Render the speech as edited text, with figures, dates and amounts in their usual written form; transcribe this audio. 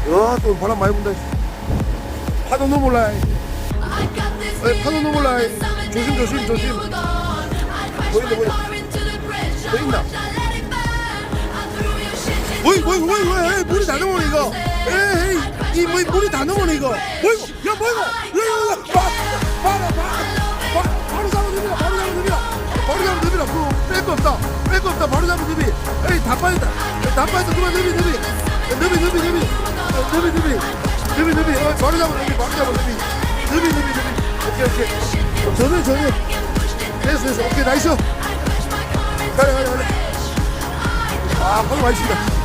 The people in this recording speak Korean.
또 바람 많이 분다. 파도 너무 올라. 파도 너무 올라. 조심. 보인다. 뭐이 물이 다 넘어오네 이거. 에이 이 물이 다 넘어오네 이거. 뭐이고 야 뭐이고 바로 잡아 됩니다. 바로 잡아 됩니다. 뺄거 없다 바로 잡아 됩니. 에이 다 빠졌다 그만 너비 바로 잡아 너비 오케이 전혀 됐어 오케이 나이스 가래 아 거기 맛있습니다.